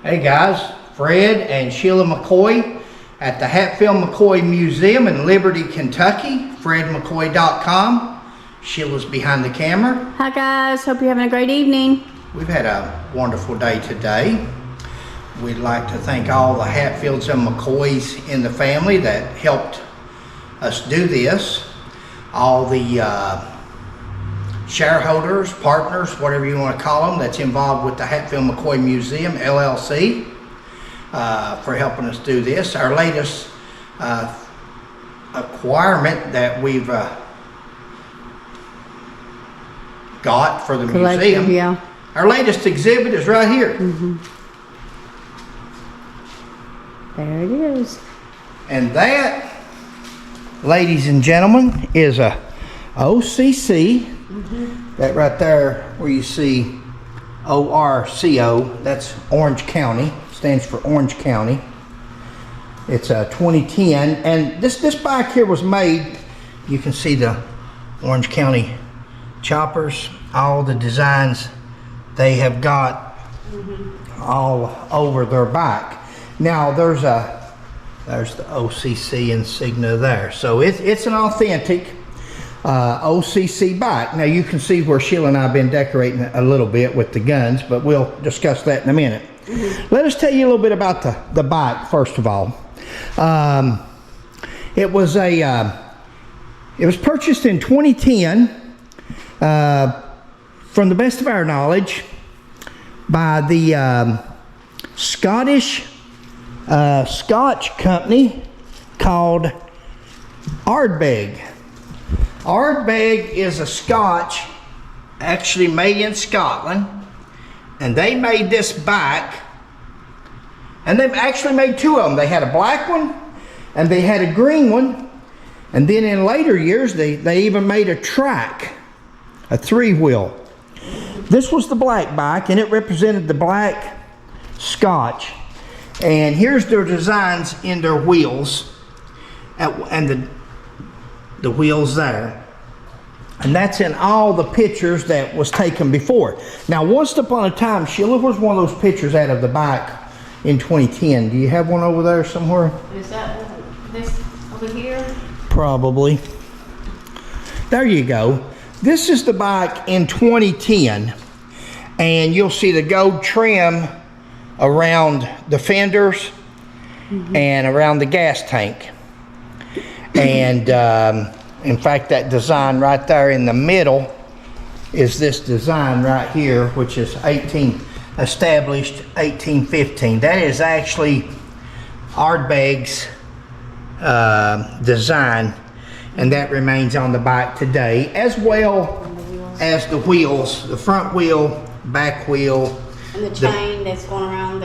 Hey guys, Fred and Sheila McCoy at the Hatfield McCoy Museum in Liberty, Kentucky. FredMcCoy.com. Sheila's behind the camera. Hi guys, hope you're having a great evening. We've had a wonderful day today. We'd like to thank all the Hatfields and McCoys in the family that helped us do this. All the shareholders, partners, whatever you want to call them, that's involved with the Hatfield McCoy Museum, LLC, for helping us do this. Our latest acquirement that we've got for the museum. Yeah. Our latest exhibit is right here. There it is. And that, ladies and gentlemen, is a OCC. That right there where you see ORCO, that's Orange County, stands for Orange County. It's a 2010, and this bike here was made, you can see the Orange County choppers, all the designs they have got all over their bike. Now there's the OCC insignia there, so it's an authentic OCC bike. Now you can see where Sheila and I have been decorating a little bit with the guns, but we'll discuss that in a minute. Let us tell you a little bit about the bike first of all. It was purchased in 2010 from the best of our knowledge by the Scotch company called Ardbeg. Ardbeg is a Scotch actually made in Scotland, and they made this bike, and they've actually made two of them. They had a black one and they had a green one, and then in later years they even made a track, a three-wheel. This was the black bike, and it represented the black Scotch. And here's their designs in their wheels, and the wheels there, and that's in all the pictures that was taken before. Now once upon a time, Sheila, was one of those pictures out of the bike in 2010. Do you have one over there somewhere? Is that this over here? Probably. There you go. This is the bike in 2010, and you'll see the gold trim around the fenders and around the gas tank. And in fact, that design right there in the middle is this design right here, which is established 1815. That is actually Ardbeg's design, and that remains on the bike today, as well as the wheels, the front wheel, back wheel, and the chain that's going around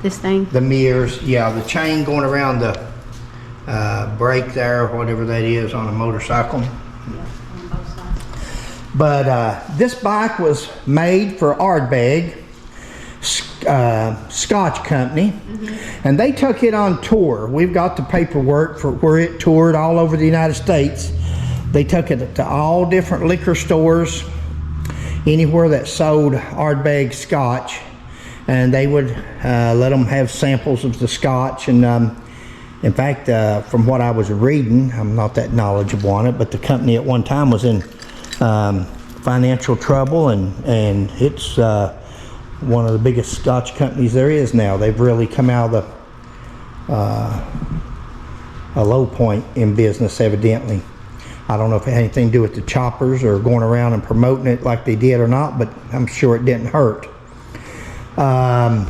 this thing. The mirrors, yeah, the chain going around the brake there, or whatever that is on a motorcycle. Yeah, on both sides. But this bike was made for Ardbeg, Scotch company, and they took it on tour. We've got the paperwork for where it toured all over the United States. They took it to all different liquor stores, anywhere that sold Ardbeg Scotch, and they would let them have samples of the Scotch. And in fact, from what I was reading, I'm not that knowledgeable on it, but the company at one time was in financial trouble, and it's one of the biggest Scotch companies there is now. They've really come out of a low point in business, evidently. I don't know if it had anything to do with the choppers or going around and promoting it like they did or not, but I'm sure it didn't hurt. Now,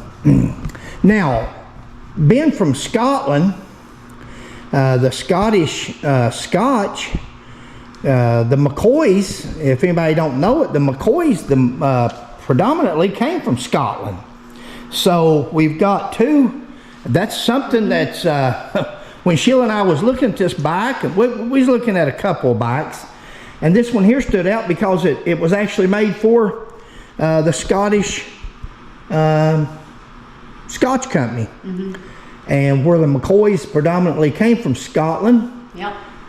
being from Scotland, the Scotch, the McCoys, if anybody don't know it, the McCoys predominantly came from Scotland. So we've got two. That's something that's, when Sheila and I was looking at this bike, we was looking at a couple of bikes, and this one here stood out because it was actually made for the Scotch company. And where the McCoys predominantly came from, Scotland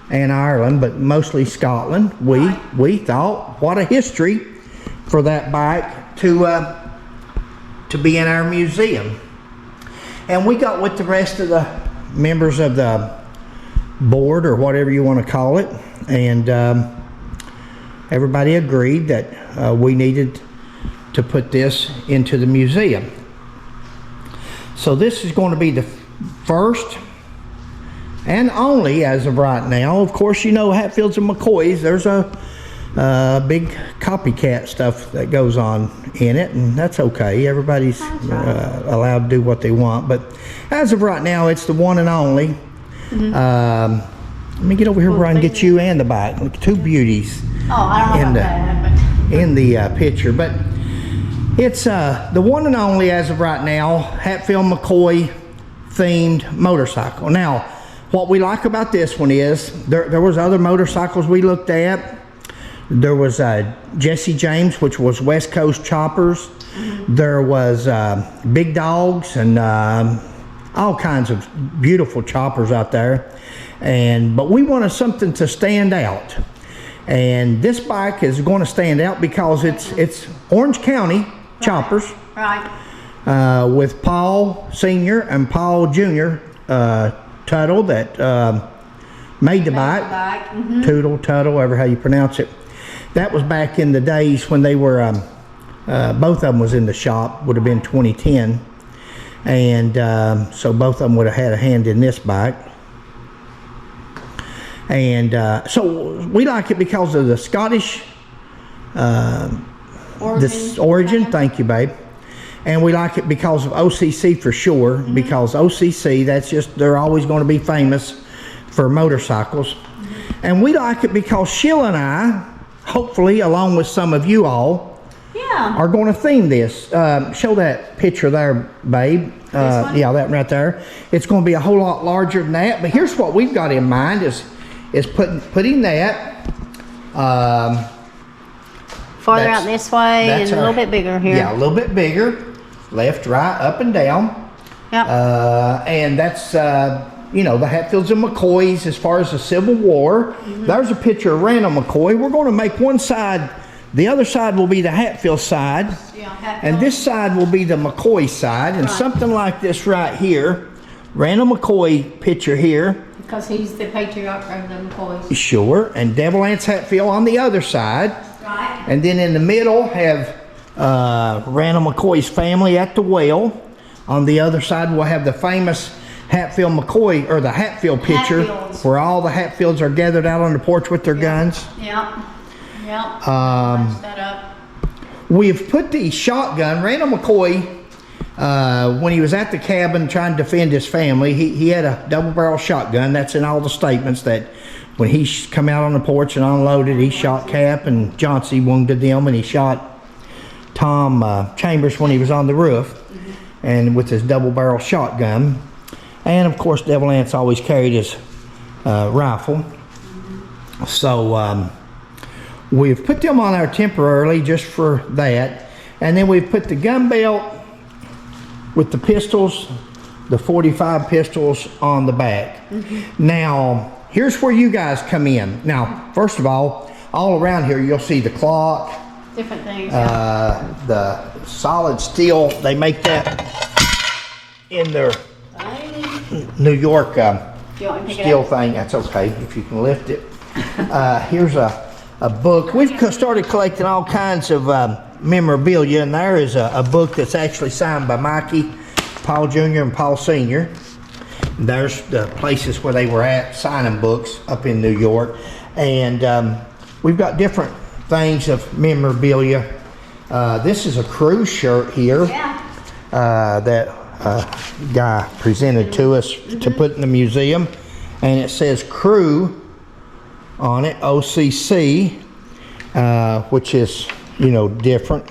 and Ireland, but mostly Scotland. We thought, what a history for that bike to to be in our museum. And we got with the rest of the members of the board, or whatever you want to call it, and everybody agreed that we needed to put this into the museum. So this is going to be the first and only, as of right now. Of course, you know, Hatfields and McCoys, there's a big copycat stuff that goes on in it, and that's okay. Everybody's allowed to do what they want, but as of right now, it's the one and only. Let me get over here where I can get you and the bike. Look, two beauties. Oh, I don't know about that. In the picture, but it's the one and only, as of right now, Hatfield McCoy themed motorcycle. Now, what we like about this one is there was other motorcycles we looked at. There was Jesse James, which was West Coast choppers. There was Big Dogs and all kinds of beautiful choppers out there. But we wanted something to stand out. And this bike is going to stand out because it's Orange County choppers. Right. With Paul Sr. and Paul Jr. Tuttle that made the bike. Tootle, Tuttle, whatever how you pronounce it. That was back in the days when they were, both of them was in the shop, would have been 2010. And so both of them would have had a hand in this bike. And so we like it because of the Scottish origin. Thank you, babe. And we like it because of OCC for sure, because OCC, that's just, they're always going to be famous for motorcycles. And we like it because Sheila and I, hopefully along with some of you all, are going to theme this. Show that picture there, babe. Yeah, that right there. It's going to be a whole lot larger than that, but here's what we've got in mind is putting that farther out this way and a little bit bigger here. Yeah, a little bit bigger, left, right, up and down. Yep. And that's you know, the Hatfields and McCoys as far as the Civil War. There's a picture of Randall McCoy. We're going to make one side, the other side will be the Hatfield side, and this side will be the McCoy side, and something like this right here, Randall McCoy picture here. Because he's the patriarch of the McCoys. Sure, and Devil Anse Hatfield on the other side. Right. And then in the middle have Randall McCoy's family at the well. On the other side we'll have the famous Hatfield McCoy, or the Hatfield picture, where all the Hatfields are gathered out on the porch with their guns. Yep. Punch that up. We've put the shotgun, Randall McCoy, when he was at the cabin trying to defend his family, he had a double barrel shotgun. That's in all the statements, that when he come out on the porch and unloaded, he shot Cap and Johnsy, wounded them, and he shot Tom Chambers when he was on the roof, and with his double barrel shotgun. And of course, Devil Anse always carried his rifle. So we've put them on there temporarily just for that. And then we've put the gun belt with the pistols, the 45 pistols on the back. Now, here's where you guys come in. Now, first of all around here you'll see the clock. Different things. The solid steel, they make that in their New York steel thing. That's okay if you can lift it. Here's a book. We've started collecting all kinds of memorabilia, and there is a book that's actually signed by Mikey, Paul Jr. and Paul Sr. There's the places where they were at signing books up in New York. And we've got different things of memorabilia. This is a cruise shirt here that guy presented to us to put in the museum, and it says crew on it, OCC, which is, you know, different.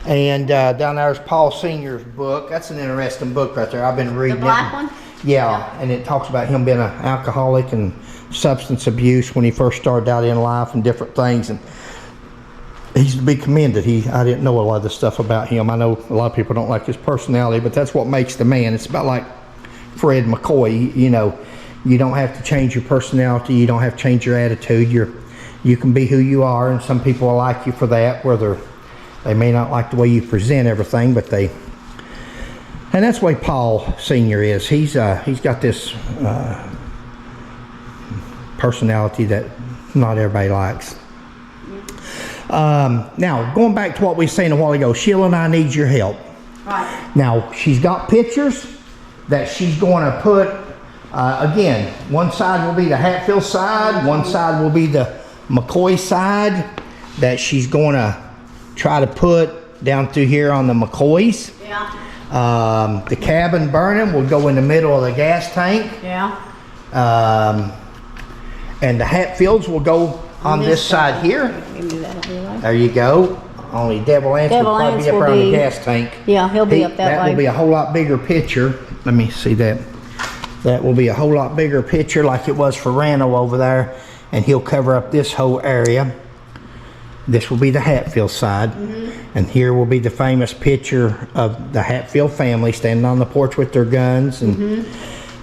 And down there's Paul Sr.'s book. That's an interesting book right there. I've been reading the black one? Yeah, and it talks about him being an alcoholic and substance abuse when he first started out in life and different things. And he's to be commended. I didn't know a lot of the stuff about him. I know a lot of people don't like his personality, but that's what makes the man. It's about like Fred McCoy. You know, you don't have to change your personality. You don't have to change your attitude. You can be who you are, and some people will like you for that, whether they may not like the way you present everything, but they And that's the way Paul Sr. is. He's got this personality that not everybody likes. Now, going back to what we were saying a while ago, Sheila and I need your help. Right. Now, she's got pictures that she's going to put, again, one side will be the Hatfield side, one side will be the McCoy side that she's going to try to put down through here on the McCoys. Yeah. The cabin burning will go in the middle of the gas tank. Yeah. And the Hatfields will go on this side here. There you go. Only Devil Lance will probably be up around the gas tank. Yeah, he'll be up that way. That will be a whole lot bigger picture. Let me see that. That will be a whole lot bigger picture like it was for Randall over there. And he'll cover up this whole area. This will be the Hatfield side. And here will be the famous picture of the Hatfield family standing on the porch with their guns. And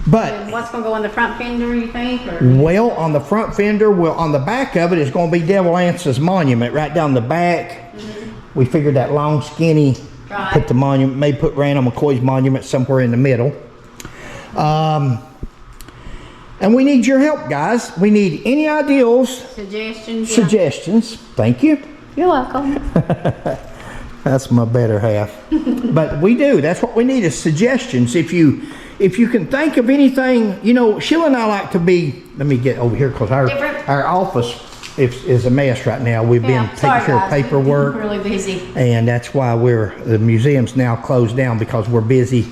but what's going to go on the front fender, you think? Or? Well, on the front fender, on the back of it is going to be Devil Lance's monument right down the back. We figured that long, skinny, put the monument, maybe put Randall McCoy's monument somewhere in the middle. And we need your help, guys. We need any ideas, Suggestions. suggestions. Thank you. You're welcome. That's my better half. But we do. That's what we need is suggestions. If you can think of anything, you know, Sheila and I like to be, let me get over here because our office is a mess right now. We've been taking care of paperwork. We're really busy. And that's why the museum's now closed down because we're busy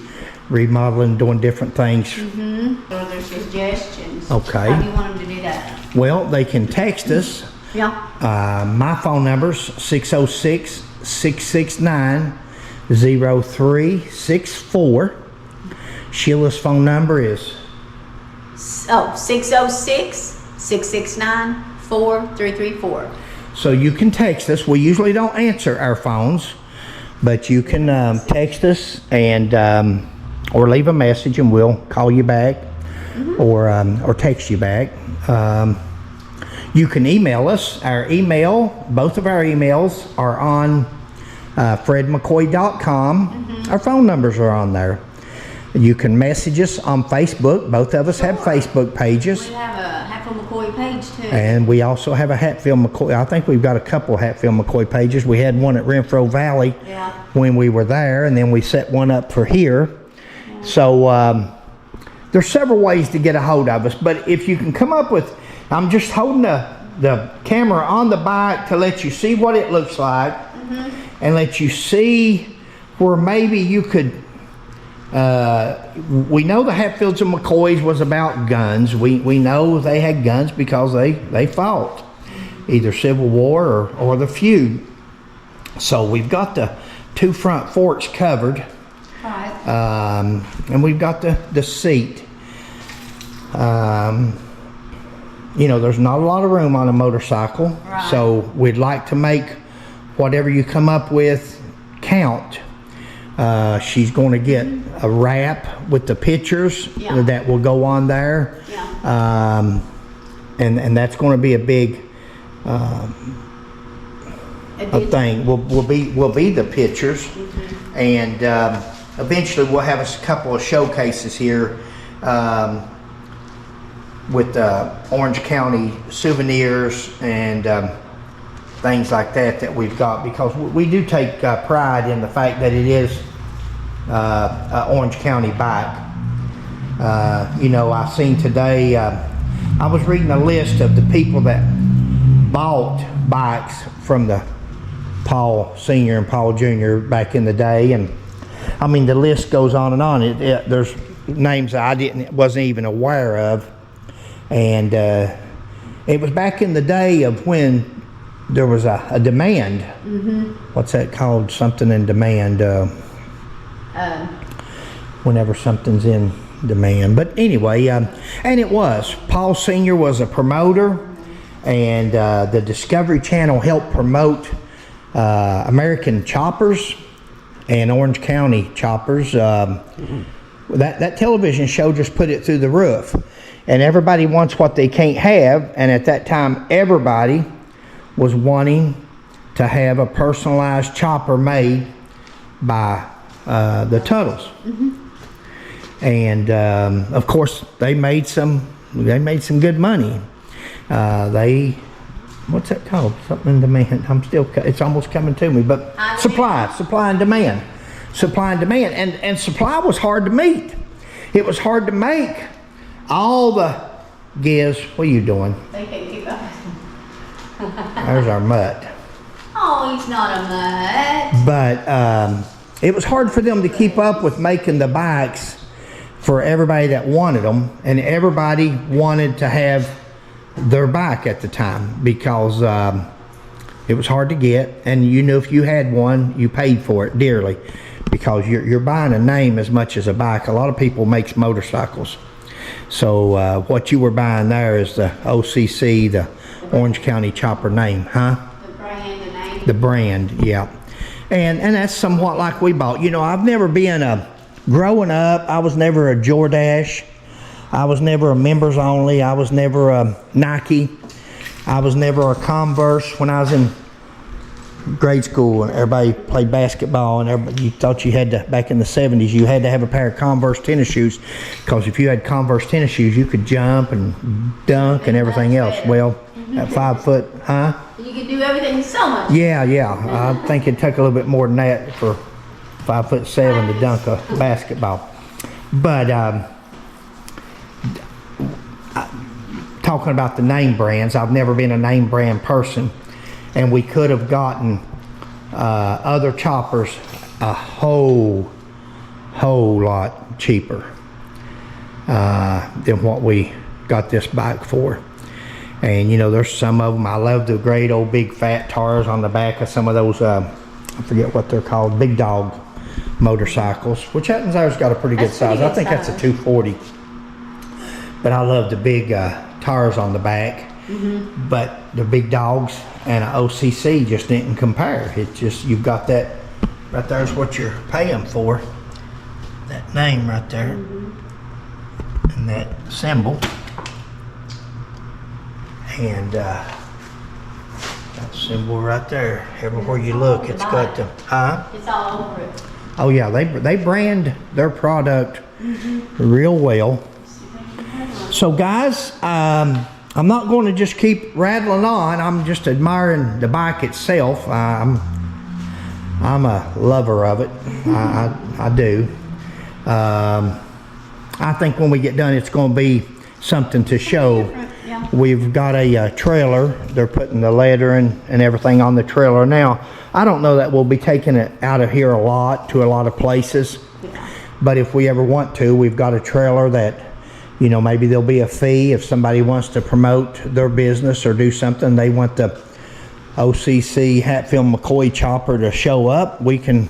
remodeling, doing different things. So there's suggestions. Okay. How do you want them to do that? Well, they can text us. Yeah. My phone number's 606-669-0364. Sheila's phone number is 606-669-4334. So you can text us. We usually don't answer our phones, but you can text us and or leave a message and we'll call you back or text you back. You can email us. Our email, both of our emails are on fredmccoy.com. Our phone numbers are on there. You can message us on Facebook. Both of us have Facebook pages. We have a Hatfield McCoy page too. And we also have a Hatfield McCoy. I think we've got a couple Hatfield McCoy pages. We had one at Renfro Valley when we were there, and then we set one up for here. So there's several ways to get a hold of us. But if you can come up with, I'm just holding the camera on the bike to let you see what it looks like and let you see where maybe you could. We know the Hatfields and McCoys was about guns. We know they had guns because they fought either Civil War or the Feud. So we've got the two front forks covered. And we've got the seat. You know, there's not a lot of room on a motorcycle. So we'd like to make whatever you come up with count. She's going to get a wrap with the pictures that will go on there. And that's going to be a big a thing. Will be the pictures. And eventually we'll have a couple of showcases here with Orange County souvenirs and things like that we've got, because we do take pride in the fact that it is an Orange County bike. You know, I seen today, I was reading a list of the people that bought bikes from the Paul Sr. and Paul Jr. back in the day, and I mean the list goes on and on. There's names I wasn't even aware of, and it was back in the day of when there was a demand. What's that called? Something in demand. Whenever something's in demand. But anyway, and it was. Paul Sr. was a promoter, and the Discovery Channel helped promote American choppers and Orange County choppers. That television show just put it through the roof. And everybody wants what they can't have, and at that time everybody was wanting to have a personalized chopper made by the Tuttles. And of course they made some good money. What's that called? Something in demand. It's almost coming to me, but supply and demand. Supply and demand. And supply was hard to meet. It was hard to make all the Giz, what are you doing? They can't keep up. There's our mutt. Oh, he's not a mutt. But it was hard for them to keep up with making the bikes for everybody that wanted them, and everybody wanted to have their bike at the time because it was hard to get, and you knew if you had one, you paid for it dearly because you're buying a name as much as a bike. A lot of people makes motorcycles. So what you were buying there is the OCC, the Orange County Chopper name, huh? The brand, the name. The brand, yeah. And that's somewhat like we bought. You know, I've never been growing up, I was never a Jordache. I was never a members only. I was never a Nike. I was never a Converse. When I was in grade school and everybody played basketball and everybody, you thought you had to, back in the 70s, you had to have a pair of Converse tennis shoes because if you had Converse tennis shoes, you could jump and dunk and everything else. Well, at 5 foot, huh? You could do everything so much. Yeah. I think it took a little bit more than that for 5'7" to dunk a basketball. But talking about the name brands, I've never been a name brand person, and we could have gotten other choppers a whole lot cheaper than what we got this bike for. And you know, there's some of them, I love the great old big fat tires on the back of some of those, I forget what they're called, big dog motorcycles, which happens there's got a pretty good size. I think that's a 240. But I love the big tires on the back. But the big dogs and an OCC just didn't compare. It just, you've got that right there's what you're paying for, that name right there and that symbol, and that symbol right there. Everywhere you look, it's got the It's all over it. Oh yeah, they brand their product real well. So guys, I'm not going to just keep rattling on. I'm just admiring the bike itself. I'm a lover of it. I do. I think when we get done, it's going to be something to show. Yeah. We've got a trailer. They're putting the lettering and everything on the trailer now. I don't know that we'll be taking it out of here a lot to a lot of places. Yeah. But if we ever want to, we've got a trailer that, you know, maybe there'll be a fee if somebody wants to promote their business or do something. They want the OCC Hatfield McCoy chopper to show up. We can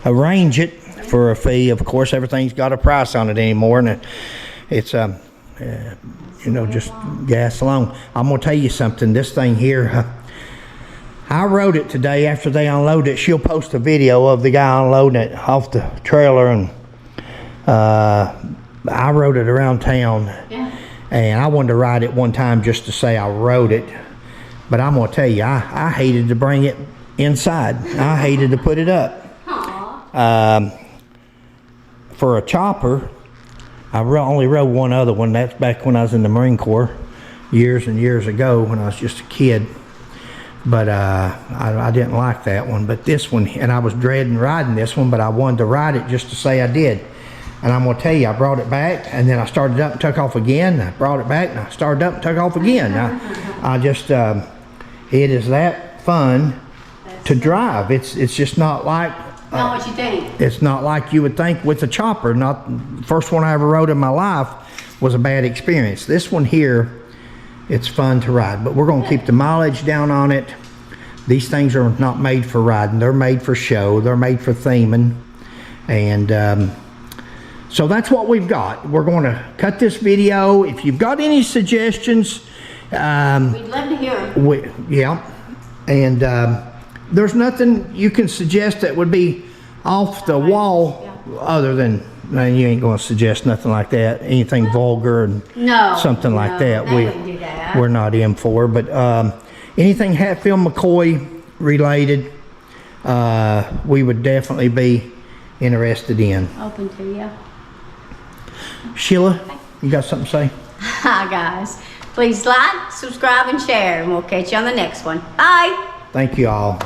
arrange it for a fee. Of course, everything's got a price on it anymore, and it's you know, just gas alone. I'm gonna tell you something. This thing here, I rode it today after they unloaded it. She'll post a video of the guy unloading it off the trailer, and I rode it around town. Yeah. And I wanted to ride it one time just to say I rode it. But I'm going to tell you, I hated to bring it inside. I hated to put it up. For a chopper, I only rode one other one. That's back when I was in the Marine Corps years and years ago when I was just a kid. But I didn't like that one. But this one, and I was dreading riding this one, but I wanted to ride it just to say I did. And I'm going to tell you, I brought it back, and then I started up and took off again. I brought it back, and I started up and took off again. I just, it is that fun to drive. It's just not like... Not what you think. It's not like you would think with a chopper. Not the first one I ever rode in my life was a bad experience. This one here, it's fun to ride. But we're going to keep the mileage down on it. These things are not made for riding. They're made for show. They're made for theming. And... so that's what we've got. We're going to cut this video. If you've got any suggestions, We'd love to hear them. yeah. And there's nothing you can suggest that would be off the wall other than, man, you ain't going to suggest nothing like that. Anything vulgar and something like that. They wouldn't do that. We're not in for. But anything Hatfield McCoy related, we would definitely be interested in. Open to you. Sheila, you got something to say? Hi, guys. Please like, subscribe, and share, and we'll catch you on the next one. Bye. Thank you all.